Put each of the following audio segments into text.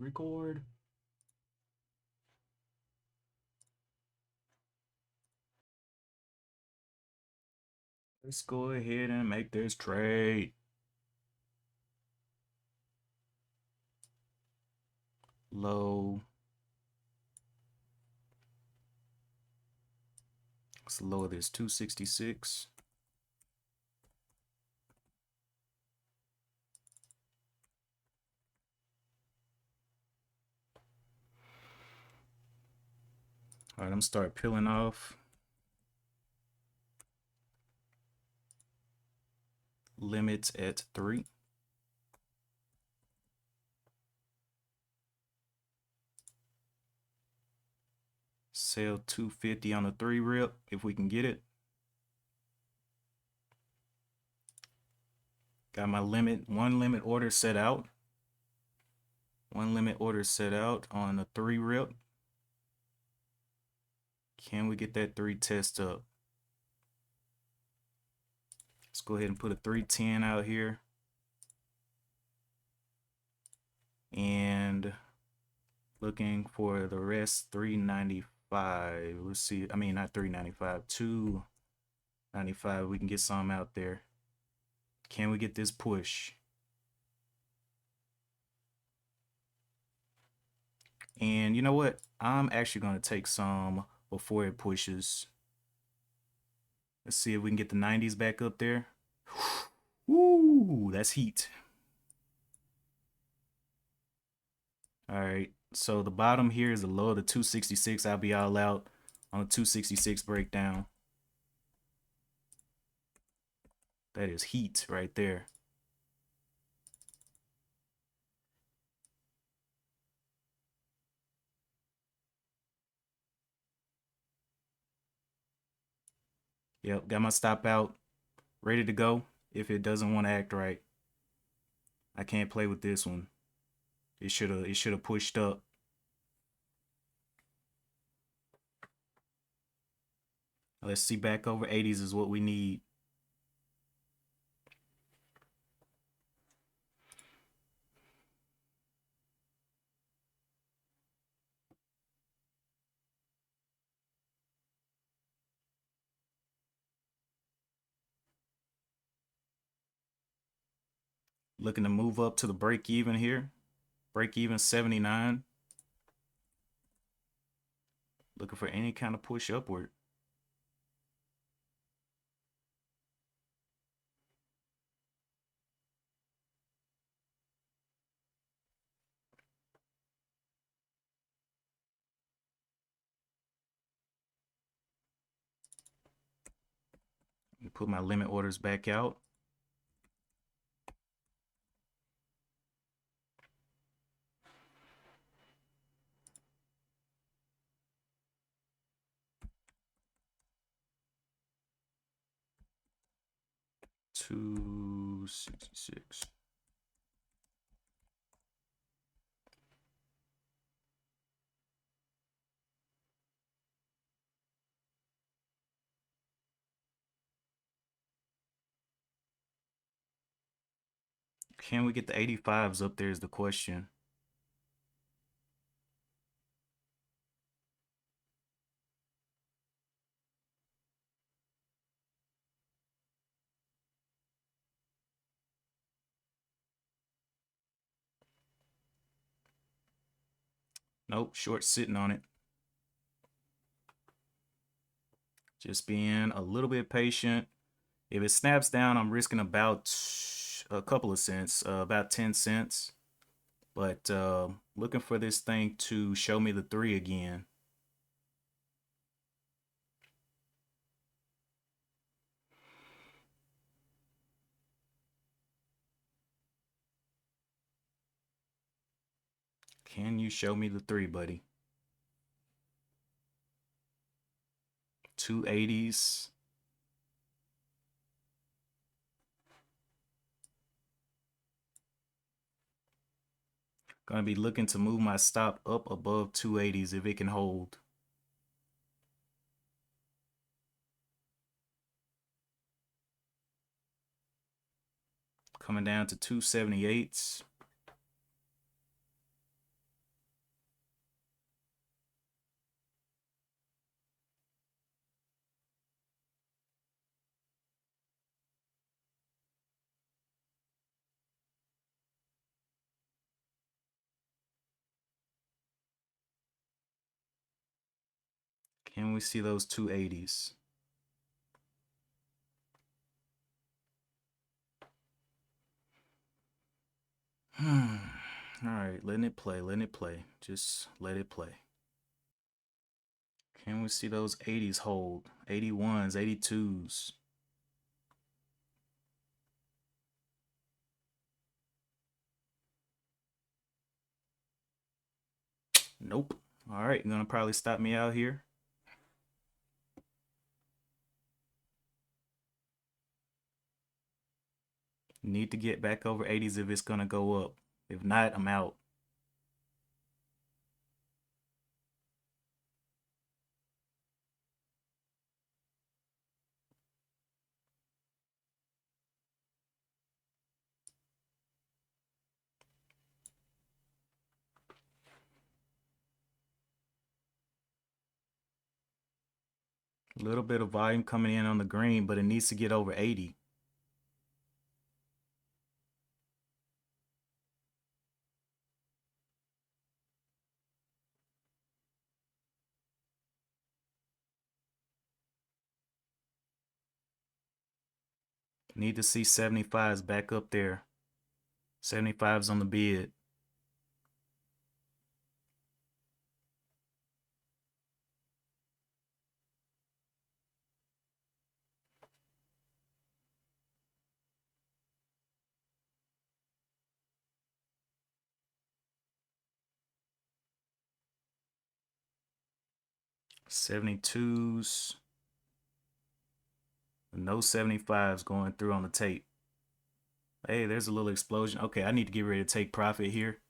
Record. Let's go ahead and make this trade. Low. Let's lower this 266. All right, I'm gonna start peeling off. Limits at 3. Sell 250 on the 3 rip if we can get it. Got my one limit order set out. One limit order set out on the 3 rip. Can we get that 3 test up? Let's go ahead and put a 310 out here. And looking for the rest, 395. Let's see. I mean, not 395, 295. We can get some out there. Can we get this push? And you know what? I'm actually going to take some before it pushes. Let's see if we can get the 90s back up there. Woo, that's heat. All right. So the bottom here is the low of the 266. I'll be all out on the 266 breakdown. That is heat right there. Yep, got my stop out ready to go if it doesn't want to act right. I can't play with this one. It should have pushed up. Let's see, back over 80s is what we need. Looking to move up to the break even here. Break even 79. Looking for any kind of push upward. Put my limit orders back out. $266. Can we get the 85s up there is the question. Nope, short sitting on it. Just being a little bit patient. If it snaps down, I'm risking about a couple of cents, about 10 cents. But looking for this thing to show me the 3 again. Can you show me the 3, buddy? 280s. Gonna be looking to move my stop up above 280s if it can hold. Coming down to 278s. Can we see those 280s? All right, letting it play, letting it play. Just let it play. Can we see those 80s hold? 81s, 82s. Nope. All right, gonna probably stop me out here. Need to get back over 80s if it's gonna go up. If not, I'm out. A little bit of volume coming in on the green, but it needs to get over 80. Need to see 75s back up there. 75s on the bid. '72s. No '75s going through on the tape. Hey, there's a little explosion. Okay, I need to get ready to take profit here.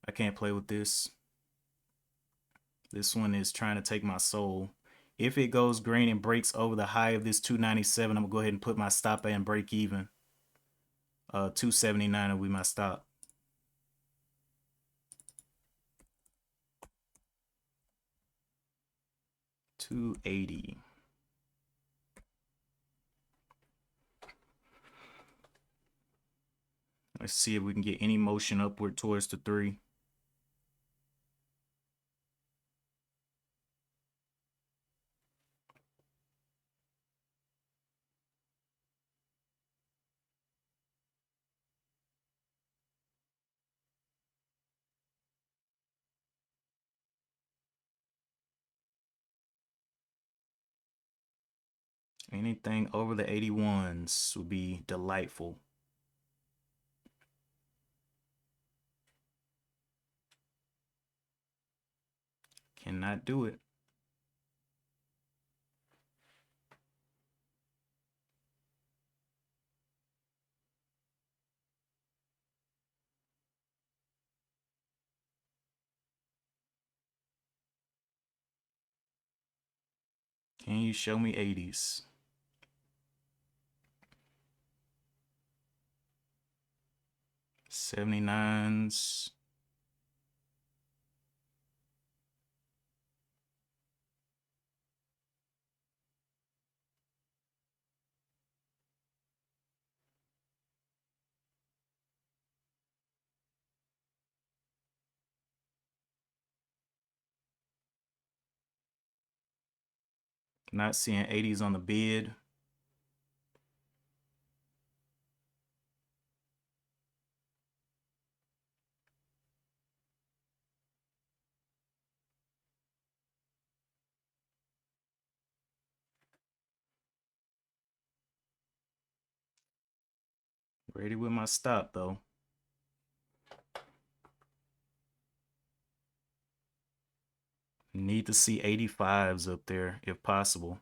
I can't play with this. This one is trying to take my soul. If it goes green and breaks over the high of this 297, I'm gonna go ahead and put my stop at and break even. 279 will be my stop. $280. Let's see if we can get any motion upward towards the 3. Anything over the 81s would be delightful. Cannot do it. Can you show me 80s? 79s. Not seeing 80s on the bid. Ready with my stop though. Need to see 85s up there if possible.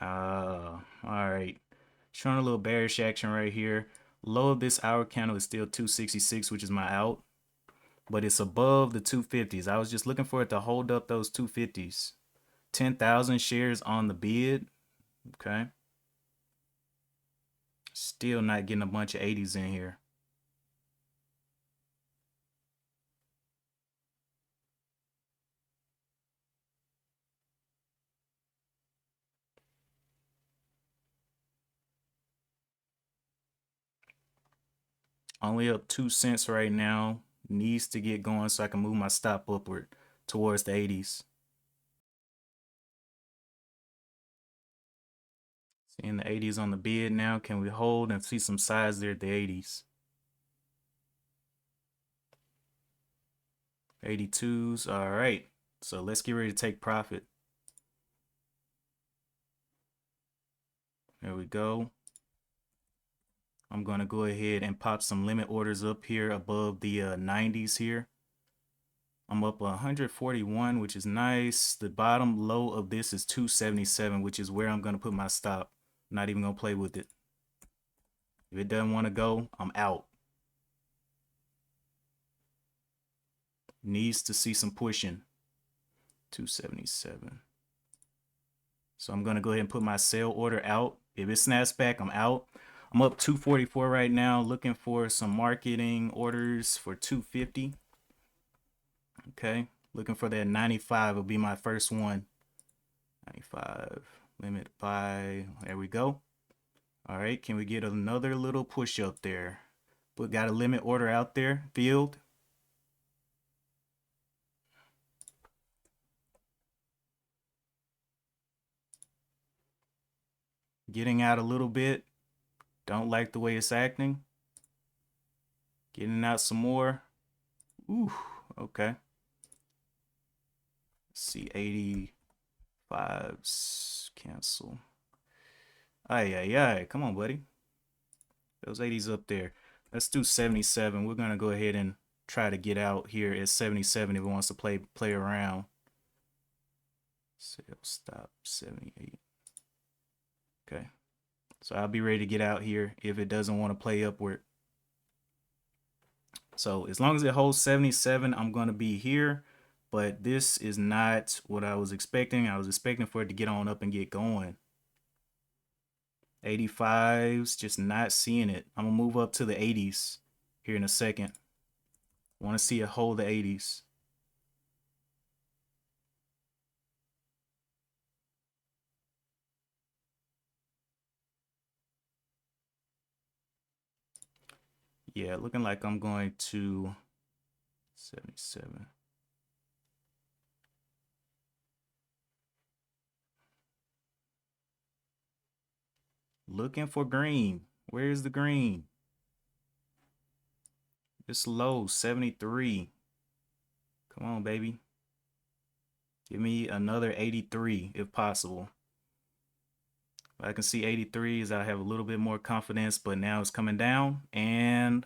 All right. Showing a little bearish action right here. Low of this hour candle is still 266, which is my out, but it's above the 250s. I was just looking for it to hold up those 250s. 10,000 shares on the bid. Okay. Still not getting a bunch of 80s in here. Only up 2 cents right now. Needs to get going so I can move my stop upward towards the 80s. Seeing the 80s on the bid now. Can we hold and see some size there at the 80s? 82s. All right. So let's get ready to take profit. There we go. I'm going to go ahead and pop some limit orders up here above the 90s here. I'm up 141, which is nice. The bottom low of this is 277, which is where I'm going to put my stop. I'm not even going to play with it. If it doesn't want to go, I'm out. Needs to see some pushing. 277. So I'm going to go ahead and put my sell order out. If it snaps back, I'm out. I'm up 244 right now, looking for some marketing orders for 250. Okay, looking for that 95 will be my first one. 95, limit buy. There we go. All right, can we get another little push up there? But got a limit order out there, filled. Getting out a little bit. Don't like the way it's acting. Getting out some more. Ooh, okay. Let's see, 85s, cancel. Ay, come on, buddy. Those 80s up there. Let's do 77. We're gonna go ahead and try to get out here at 77 if it wants to play around. Sell stop 78. Okay. So I'll be ready to get out here if it doesn't want to play upward. So as long as it holds 77, I'm going to be here. But this is not what I was expecting. I was expecting for it to get on up and get going. 85s, just not seeing it. I'm going to move up to the 80s here in a second. Want to see it hold the 80s. Yeah, looking like I'm going to 77. Looking for green. Where's the green? It's low, 73. Come on, baby. Give me another 83 if possible. I can see 83s. I have a little bit more confidence, but now it's coming down and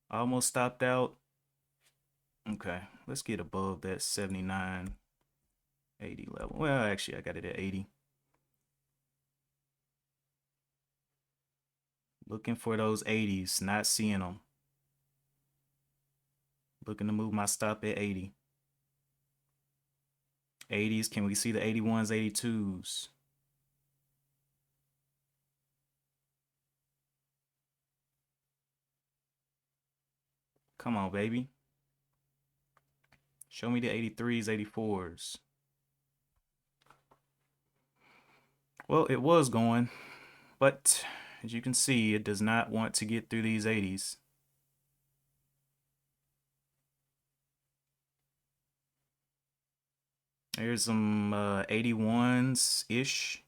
almost stopped out. Okay, let's get above that 79, 80 level. Well, actually, I got it at 80. Looking for those 80s, not seeing them. Looking to move my stop at 80. 80s, can we see the 81s, 82s? Come on, baby. Show me the 83s, 84s. Well, it was going, but as you can see, it does not want to get through these 80s. There's some 81s-ish.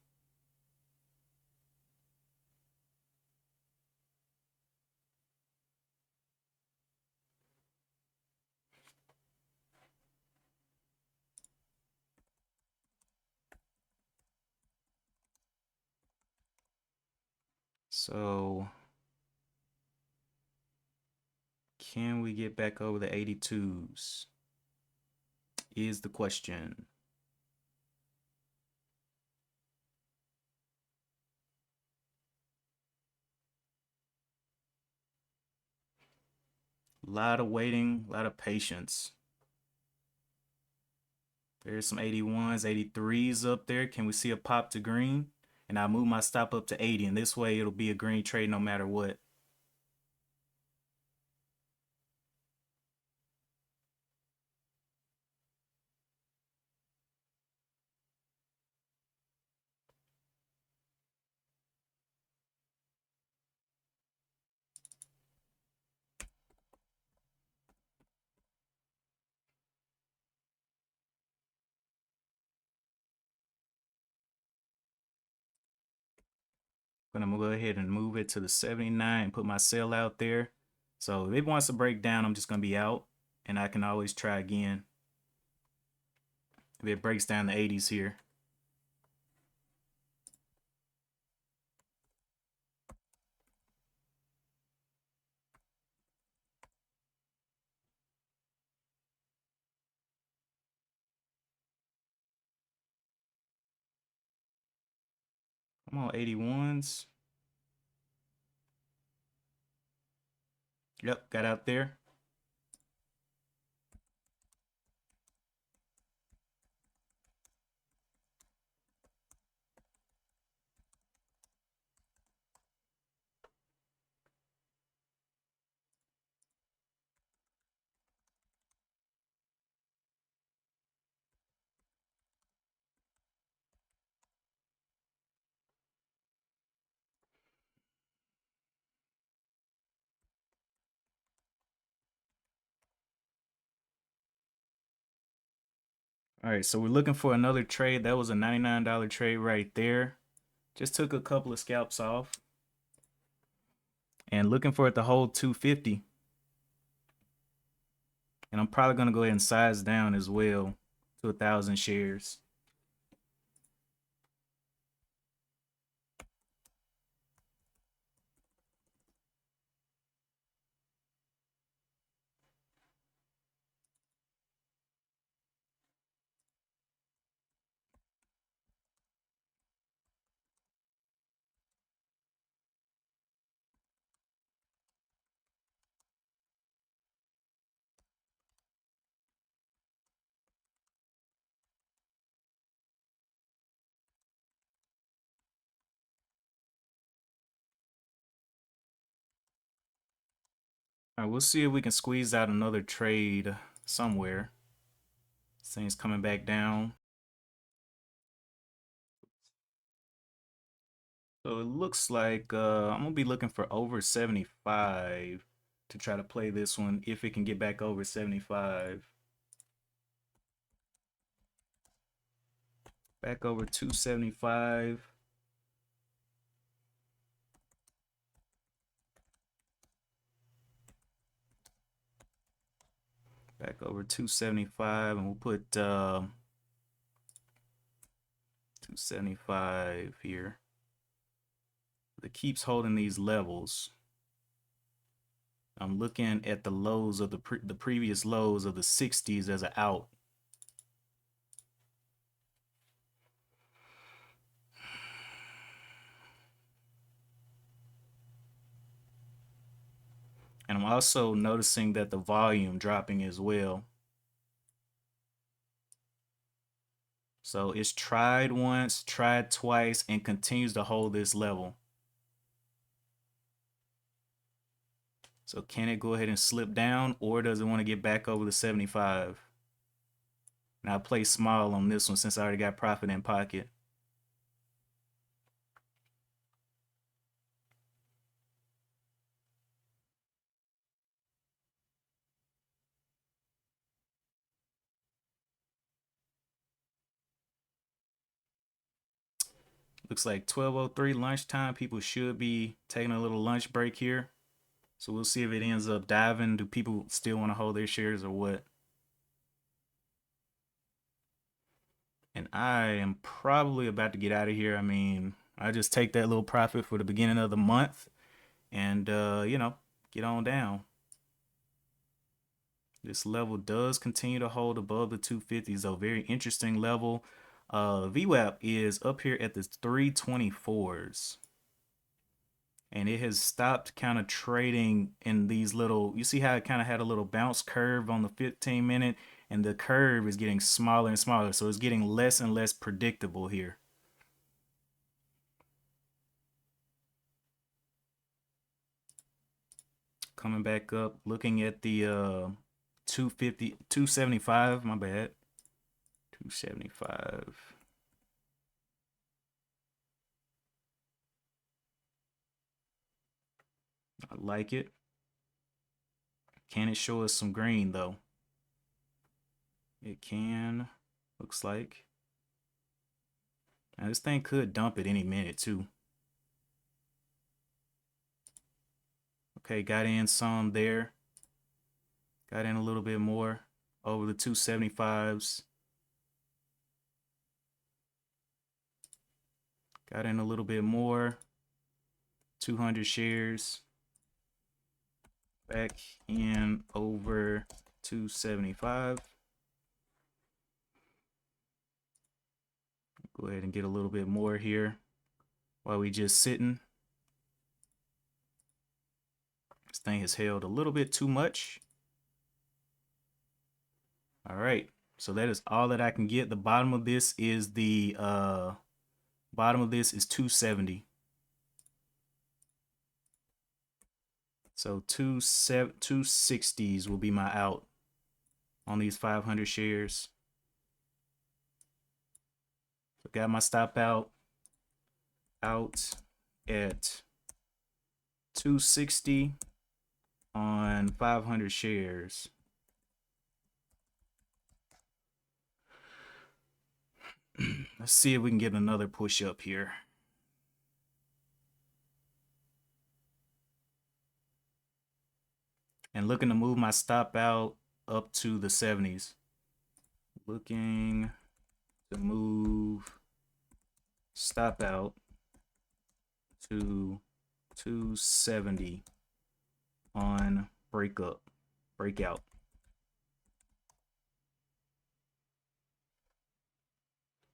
So can we get back over the 82s is the question. A lot of waiting, a lot of patience. There's some 81s, 83s up there. Can we see a pop to green? And I'll move my stop up to 80. And this way it'll be a green trade no matter what. But I'm gonna go ahead and move it to the 79 and put my sell out there. So if it wants to break down, I'm just gonna be out, and I can always try again if it breaks down the 80s here. I'm on 81s. Yep, got out there. All right, so we're looking for another trade. That was a $99 trade right there. Just took a couple of scalps off. And looking for it to hold 250. And I'm probably going to go ahead and size down as well to 1,000 shares. All right, we'll see if we can squeeze out another trade somewhere. This thing's coming back down. So it looks like I'm going to be looking for over 75 to try to play this one if it can get back over 75. Back over 275. Back over 275, and we'll put 275 here. It keeps holding these levels. I'm looking at the lows of the previous lows of the 60s as an out. And I'm also noticing that the volume dropping as well. So it's tried once, tried twice, and continues to hold this level. So can it go ahead and slip down, or does it want to get back over the 75? Now I play small on this one since I already got profit in pocket. Looks like 12:03 lunchtime. People should be taking a little lunch break here. So we'll see if it ends up diving. Do people still want to hold their shares or what? And I am probably about to get out of here. I mean, I just take that little profit for the beginning of the month and, you know, get on down. This level does continue to hold above the 250s, though. Very interesting level. VWAP is up here at the 324s. And it has stopped kind of trading in these little, you see how it kind of had a little bounce curve on the 15-minute, and the curve is getting smaller and smaller. So it's getting less and less predictable here. Coming back up, looking at the 250, 275, my bad. 275. I like it. Can it show us some green though? It can, looks like. Now this thing could dump at any minute too. Okay, got in some there. Got in a little bit more over the 275s. Got in a little bit more. 200 shares. Back in over 275. Go ahead and get a little bit more here while we just sitting. This thing has held a little bit too much. All right, so that is all that I can get. The bottom of this is 270. So 260s will be my out on these 500 shares. So got my stop out at 260 on 500 shares. Let's see if we can get another push up here. And looking to move my stop out up to the 70s. Looking to move stop out to 270 on breakout.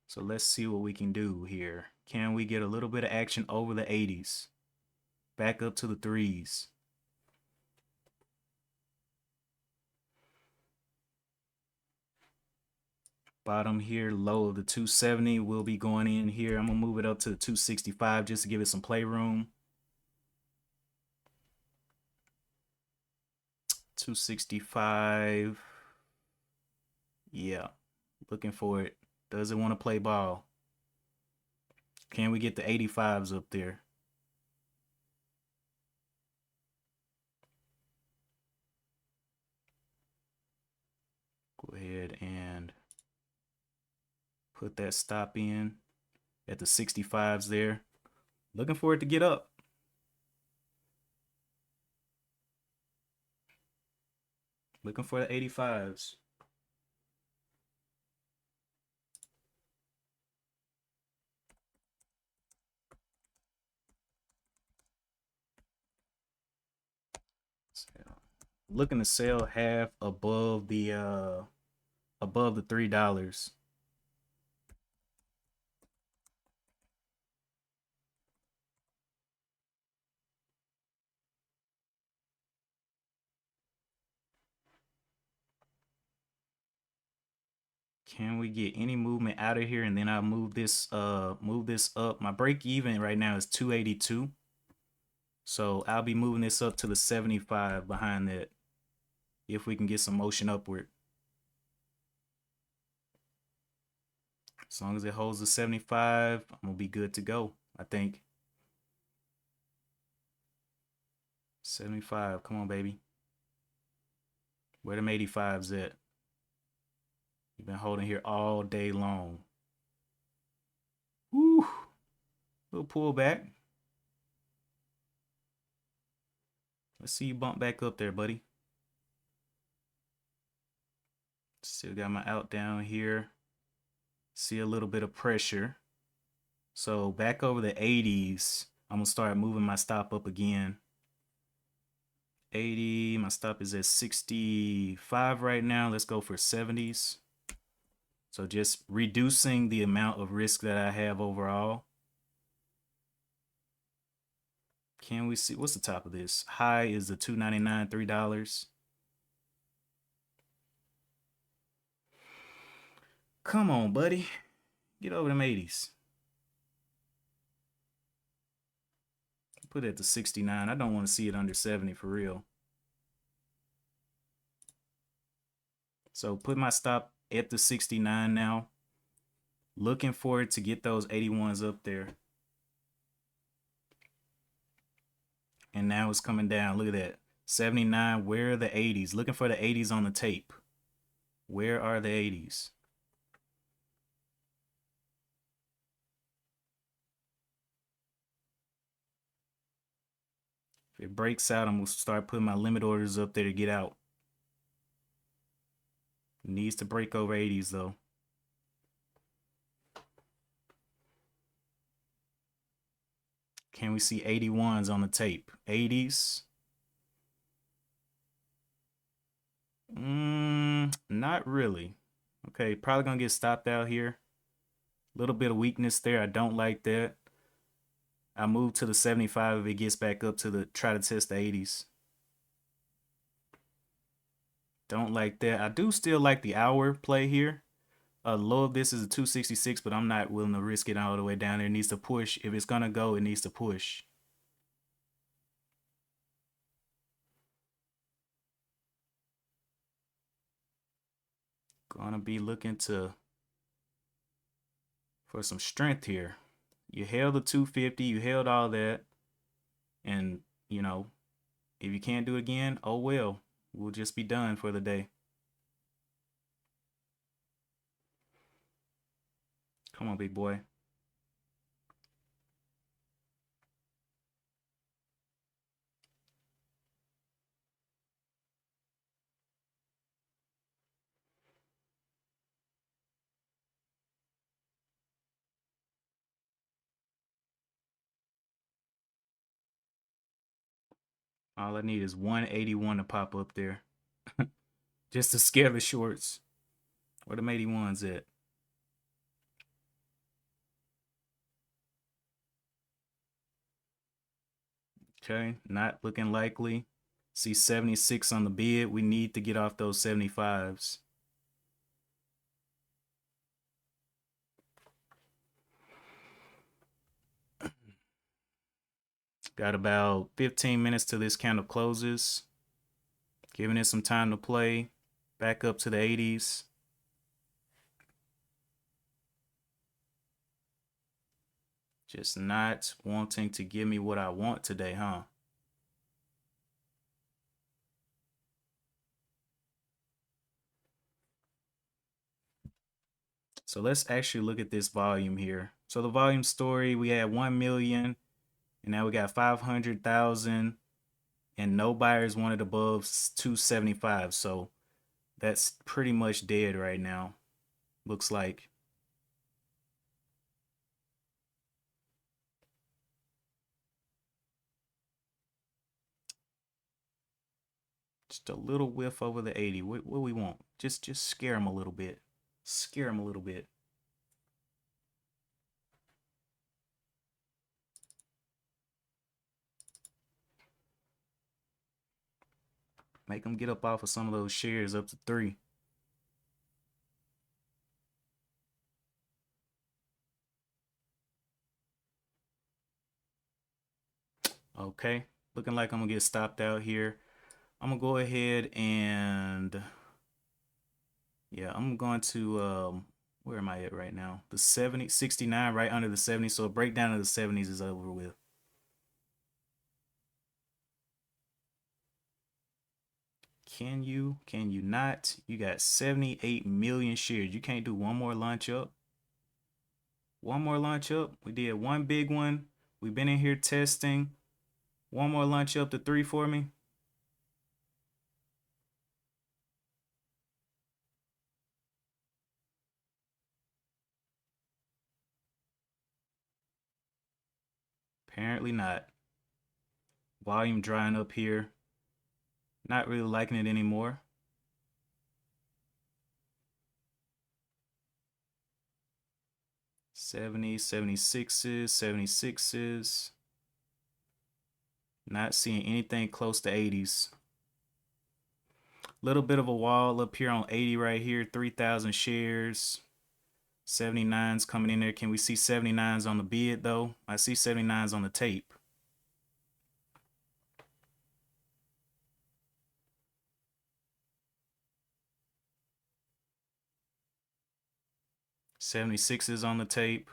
So let's see what we can do here. Can we get a little bit of action over the 80s? Back up to the 3s. Bottom here, low of the 270 will be going in here. I'm gonna move it up to the 265 just to give it some playroom. 265. Yeah, looking for it. Does it want to play ball? Can we get the 85s up there? Go ahead and put that stop in at the 65s there. Looking for it to get up. Looking for the 85s. Looking to sell half above the $3. Can we get any movement out of here? And then I'll move this up. My break even right now is 282. So I'll be moving this up to the 75 behind that if we can get some motion upward. As long as it holds the 75, I'm gonna be good to go, I think. 75, come on, baby. Where them 85s at? You've been holding here all day long. Woo! Little pullback. Let's see you bump back up there, buddy. Still got my out down here. See a little bit of pressure. So back over the 80s, I'm gonna start moving my stop up again. 80, my stop is at 65 right now. Let's go for 70s. So just reducing the amount of risk that I have overall. Can we see, what's the top of this? High is the $2.99, $3. Come on, buddy. Get over them 80s. Put it at the 69. I don't want to see it under 70 for real. So put my stop at the 69 now. Looking for it to get those 81s up there. And now it's coming down. Look at that. 79. Where are the 80s? Looking for the 80s on the tape. Where are the 80s? If it breaks out, I'm going to start putting my limit orders up there to get out. It needs to break over 80s though. Can we see 81s on the tape? 80s? Not really. Okay, probably gonna get stopped out here. Little bit of weakness there. I don't like that. I move to the 75 if it gets back up to the try to test the 80s. Don't like that. I do still like the hour play here. Low of this is a 266, but I'm not willing to risk it all the way down there. It needs to push. If it's gonna go, it needs to push. Gonna be looking for some strength here. You held the 250, you held all that, and you know, if you can't do it again, oh well. We'll just be done for the day. Come on, big boy. All I need is 181 to pop up there. Just to scare the shorts. Where them 81s at? Okay, not looking likely. See 76 on the bid. We need to get off those 75s. Got about 15 minutes till this candle closes. Giving it some time to play. Back up to the 80s. Just not wanting to give me what I want today, huh? So let's actually look at this volume here. So the volume story, we had 1 million, and now we got 500,000, and no buyers wanted above 275. So that's pretty much dead right now. Looks like. Just a little whiff over the 80. What we want? Just scare them a little bit. Scare them a little bit. Make them get up off of some of those shares up to 3. Okay, looking like I'm gonna get stopped out here. I'm gonna go ahead and yeah, I'm going to where am I at right now? The 70, 69, right under the 70. So a breakdown of the 70s is over with. Can you? Can you not? You got 78 million shares. You can't do one more launch up. One more launch up. We did one big one. We've been in here testing. One more launch up to 3 for me. Apparently not. Volume drying up here. Not really liking it anymore. 70s, 76s, 76s. Not seeing anything close to 80s. Little bit of a wall up here on 80 right here, 3,000 shares. 79s coming in there. Can we see 79s on the bid though? I see 79s on the tape. '76s on the tape.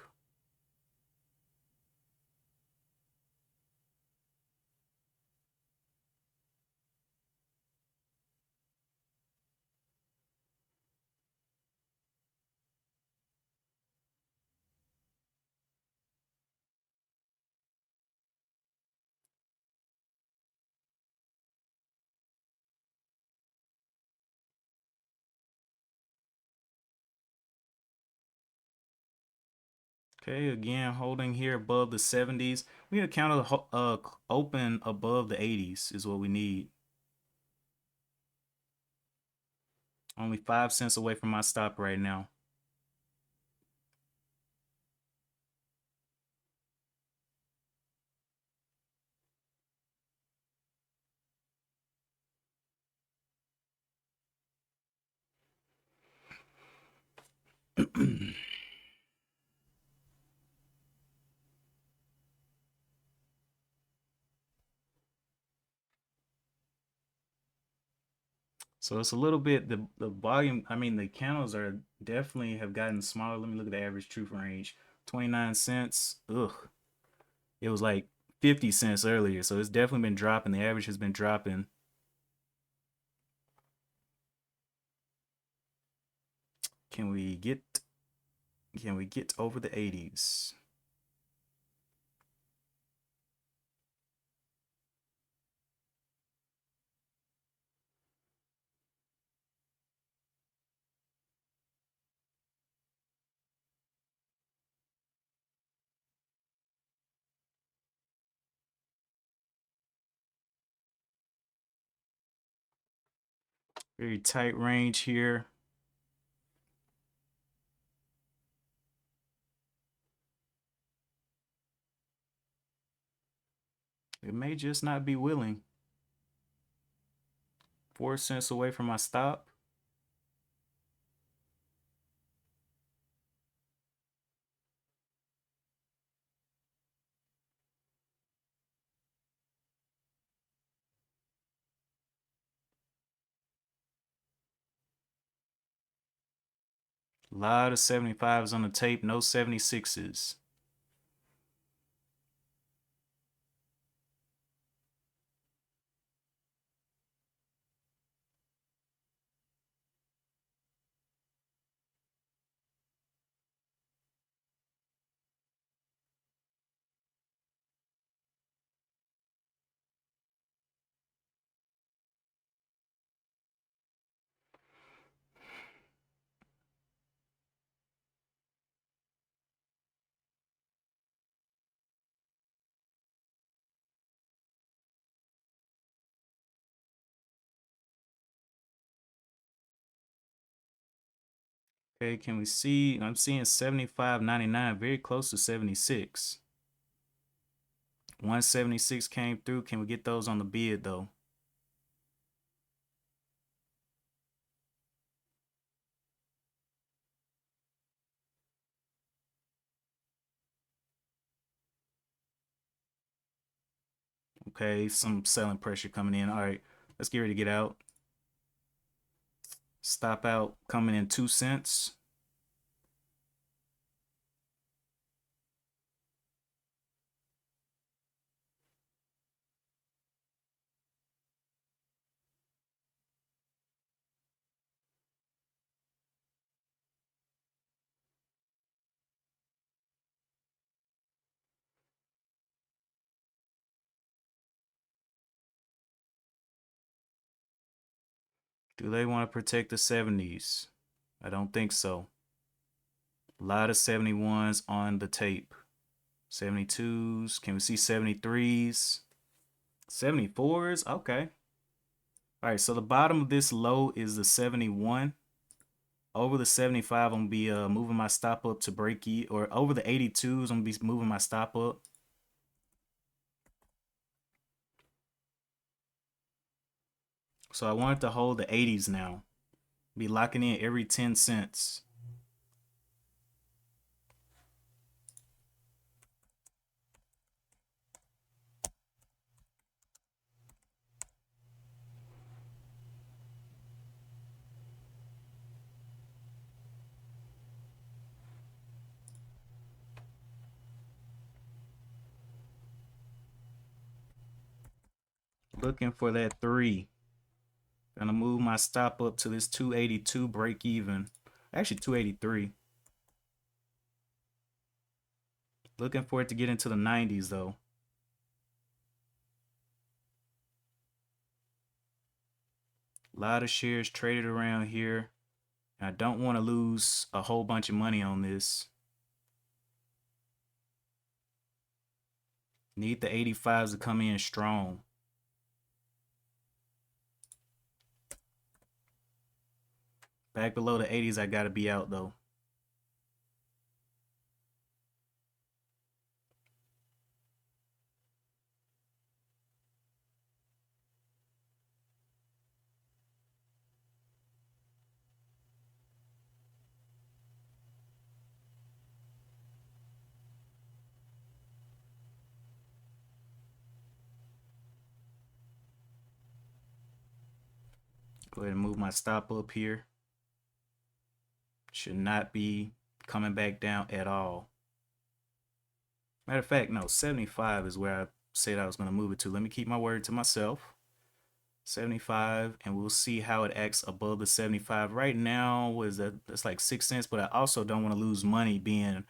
Okay, again, holding here above the 70s. We need to counter open above the 80s is what we need. Only 5 cents away from my stop right now. So it's a little bit the volume. I mean, the candles are definitely have gotten smaller. Let me look at the average truth range. 29 cents. Ugh. It was like 50 cents earlier. So it's definitely been dropping. The average has been dropping. Can we get over the 80s? Very tight range here. It may just not be willing. 4 cents away from my stop. A lot of 75s on the tape, no 76s. Okay, can we see? I'm seeing 75.99, very close to 76. 176 came through. Can we get those on the bid though? Okay, some selling pressure coming in. All right, let's get ready to get out. Stop out coming in 2 cents. Do they want to protect the 70s? I don't think so. A lot of 71s on the tape. 72s. Can we see 73s? 74s? Okay. All right, so the bottom of this low is the 71. Over the 75, I'm gonna be moving my stop up to break E, or over the 82s, I'm gonna be moving my stop up. So I wanted to hold the 80s now. Be locking in every 10 cents. Looking for that 3. Gonna move my stop up to this 282 break even. Actually 283. Looking for it to get into the 90s though. A lot of shares traded around here. I don't want to lose a whole bunch of money on this. Need the 85s to come in strong. Back below the 80s, I gotta be out though. Go ahead and move my stop up here. Should not be coming back down at all. Matter of fact, no, 75 is where I said I was going to move it to. Let me keep my word to myself. 75, and we'll see how it acts above the 75. Right now, what is that? That's like 6 cents, but I also don't want to lose money being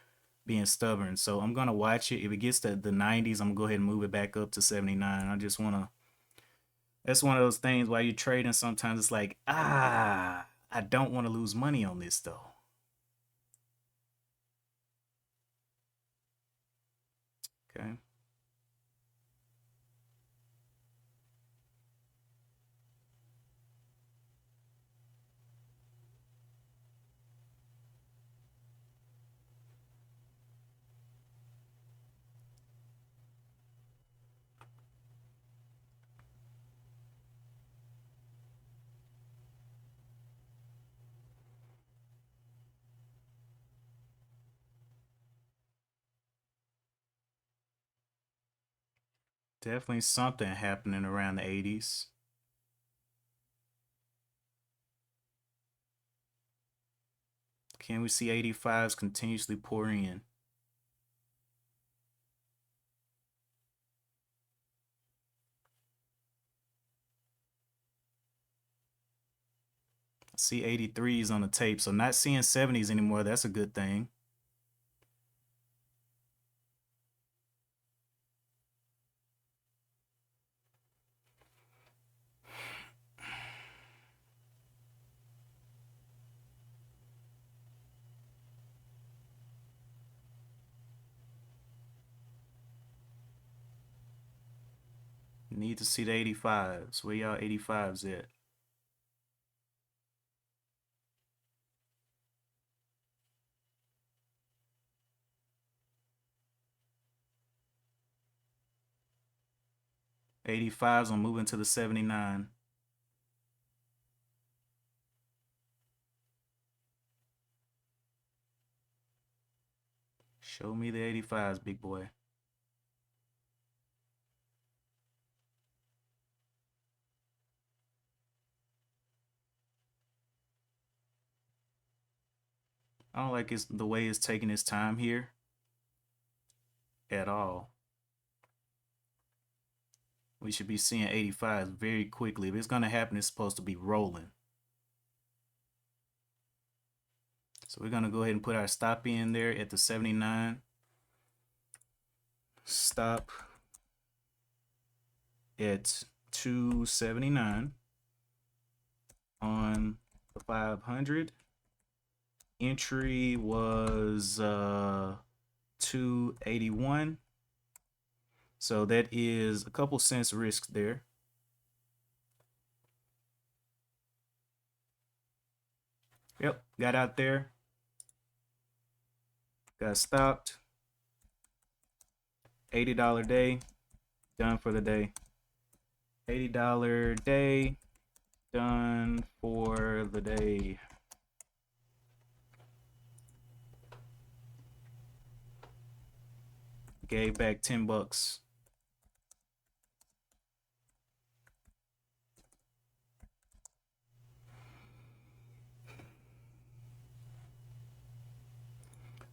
stubborn. So I'm going to watch it. If it gets to the 90s, I'm going to go ahead and move it back up to 79. I just want to, that's one of those things while you're trading, sometimes it's like, I don't want to lose money on this though. Okay. Definitely something happening around the 80s. Can we see 85s continuously pouring in? I see 83s on the tape, so not seeing 70s anymore. That's a good thing. Need to see the 85s. Where y'all 85s at? '85s. I'm moving to the 79. Show me the 85s, big boy. I don't like the way it's taking its time here at all. We should be seeing 85s very quickly. If it's going to happen, it's supposed to be rolling. So we're going to go ahead and put our stop in there at the 79. Stop at 279 on the 500. Entry was 281. So that is a couple cents risk there. Yep, got out there. Got stopped. $80 day. Done for the day. $80 day. Done for the day. Gave back 10 bucks.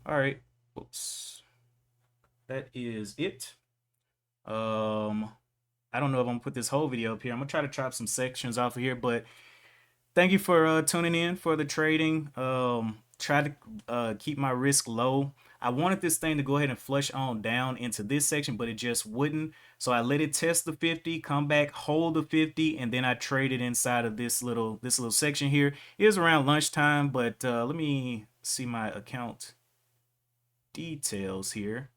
All right. Oops. That is it. I don't know if I'm gonna put this whole video up here. I'm gonna try to chop some sections off of here, but thank you for tuning in for the trading. Try to keep my risk low. I wanted this thing to go ahead and flush on down into this section, but it just wouldn't. So I let it test the 50, come back, hold the 50, and then I traded inside of this little section here. It was around lunchtime, but let me see my account details here.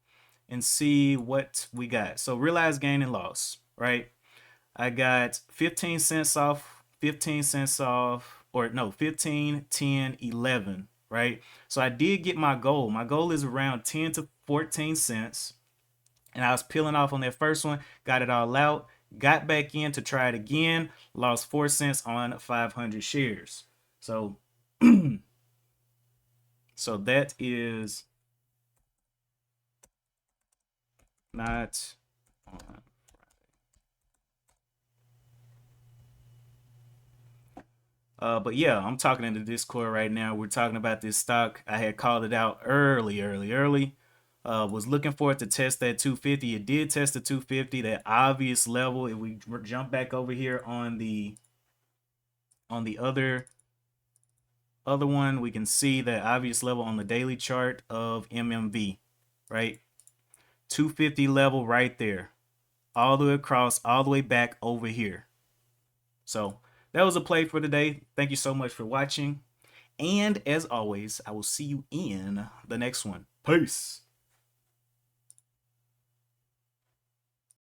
and see what we got. So realized gain and loss, right? I got 15 cents off, 15 cents off, or no, 15, 10, 11, right? So I did get my goal. My goal is around 10 to 14 cents. And I was peeling off on that first one, got it all out, got back in to try it again, lost 4 cents on 500 shares. So, so that is not on. But yeah, I'm talking in the Discord right now. We're talking about this stock. I had called it out early. Was looking for it to test that 250. It did test the 250, that obvious level. If we jump back over here on the other one, we can see that obvious level on the daily chart of MMV, right? 250 level right there, all the way across, all the way back over here. So that was a play for today. Thank you so much for watching. And as always, I will see you in the next one. Peace.